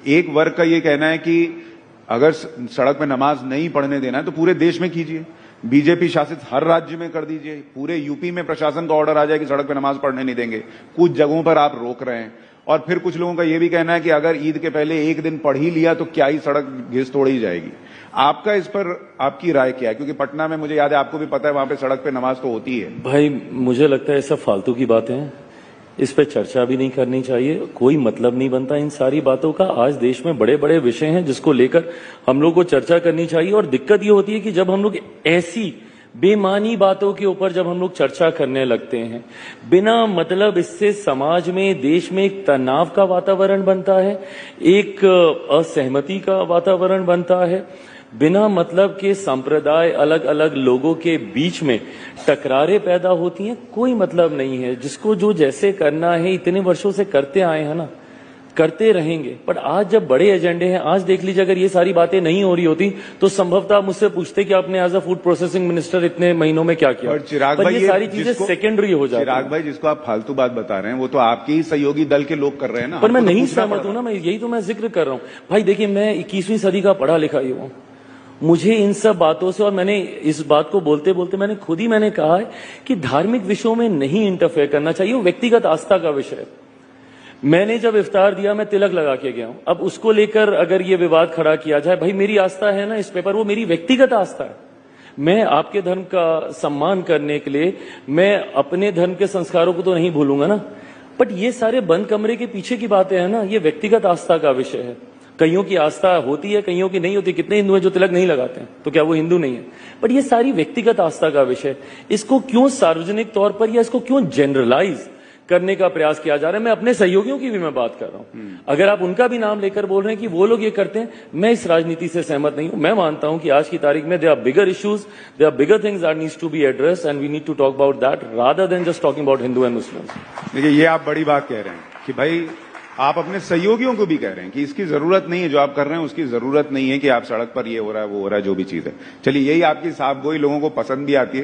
एक वर्ग का ये कहना है कि अगर सड़क पे नमाज नहीं पढ़ने देना है तो पूरे देश में कीजिए, बीजेपी शासित हर राज्य में कर दीजिए, पूरे यूपी में प्रशासन का ऑर्डर आ जाए कि सड़क पे नमाज पढ़ने नहीं देंगे। कुछ जगहों पर आप रोक रहे हैं। और फिर कुछ लोगों का यह भी कहना है कि अगर ईद के पहले एक दिन पढ़ ही लिया तो क्या ही सड़क घिस तोड़ ही जाएगी। आपका इस पर आपकी राय क्या है? क्योंकि पटना में मुझे याद है, आपको भी पता है, वहां पे सड़क पे नमाज तो होती है। भाई मुझे लगता है ये सब फालतू की बातें हैं, इस पे चर्चा भी नहीं करनी चाहिए, कोई मतलब नहीं बनता इन सारी बातों का। आज देश में बड़े बड़े विषय हैं जिसको लेकर हम लोग को चर्चा करनी चाहिए। और दिक्कत ये होती है कि जब हम लोग ऐसी बेमानी बातों के ऊपर जब हम लोग चर्चा करने लगते हैं बिना मतलब, इससे समाज में, देश में एक तनाव का वातावरण बनता है, एक असहमति का वातावरण बनता है, बिना मतलब के संप्रदाय, अलग अलग लोगों के बीच में टकरारें पैदा होती हैं। कोई मतलब नहीं है। जिसको जो जैसे करना है इतने वर्षों से करते आए हैं ना, करते रहेंगे। पर आज जब बड़े एजेंडे हैं, आज देख लीजिए, अगर ये सारी बातें नहीं हो रही होती तो संभवतः आप मुझसे पूछते कि आपने as a food processing minister इतने महीनों में क्या किया। चिराग भाई, ये सारी चीजें सेकेंडरी हो जाती हैं। चिराग भाई, जिसको आप फालतू बात बता रहे हैं वो तो आपके ही सहयोगी दल के लोग कर रहे हैं ना। पर मैं नहीं सहमत हूं ना, मैं यही तो मैं जिक्र कर रहा हूं। भाई देखिए, मैं 21वीं सदी का पढ़ा लिखा ही हूं। मुझे इन सब बातों से, और मैंने इस बात को बोलते बोलते मैंने कहा है कि धार्मिक विषयों में नहीं इंटरफेयर करना चाहिए, वो व्यक्तिगत आस्था का विषय है। मैंने जब इफ्तार दिया, मैं तिलक लगा के गया हूं। अब उसको लेकर अगर ये विवाद खड़ा किया जाए, भाई मेरी आस्था है ना इस पेपर, वो मेरी व्यक्तिगत आस्था है। मैं आपके धर्म का सम्मान करने के लिए मैं अपने धर्म के संस्कारों को तो नहीं भूलूंगा ना। बट ये सारे बंद कमरे के पीछे की बातें हैं ना, ये व्यक्तिगत आस्था का विषय है। कईयों की आस्था होती है, कईयों की नहीं होती। कितने हिंदू हैं जो तिलक नहीं लगाते हैं, तो क्या वो हिंदू नहीं है? बट ये सारी व्यक्तिगत आस्था का विषय, इसको क्यों सार्वजनिक तौर पर या इसको क्यों जनरलाइज करने का प्रयास किया जा रहा है? मैं अपने सहयोगियों की भी मैं बात कर रहा हूं। अगर आप उनका भी नाम लेकर बोल रहे हैं कि वो लोग ये करते हैं, मैं इस राजनीति से सहमत नहीं हूं। मैं मानता हूं कि आज की तारीख में there are bigger issues, there are bigger things that needs to be addressed and we need to talk about that rather than just talking about Hindu and Muslims. देखिए, ये आप बड़ी बात कह रहे हैं कि भाई आप अपने सहयोगियों को भी कह रहे हैं कि इसकी जरूरत नहीं है, जो आप कर रहे हैं उसकी जरूरत नहीं है कि आप सड़क पर ये हो रहा है वो हो रहा है, जो भी चीज है। चलिए, यही आपकी साफगोई लोगों को पसंद भी आती है।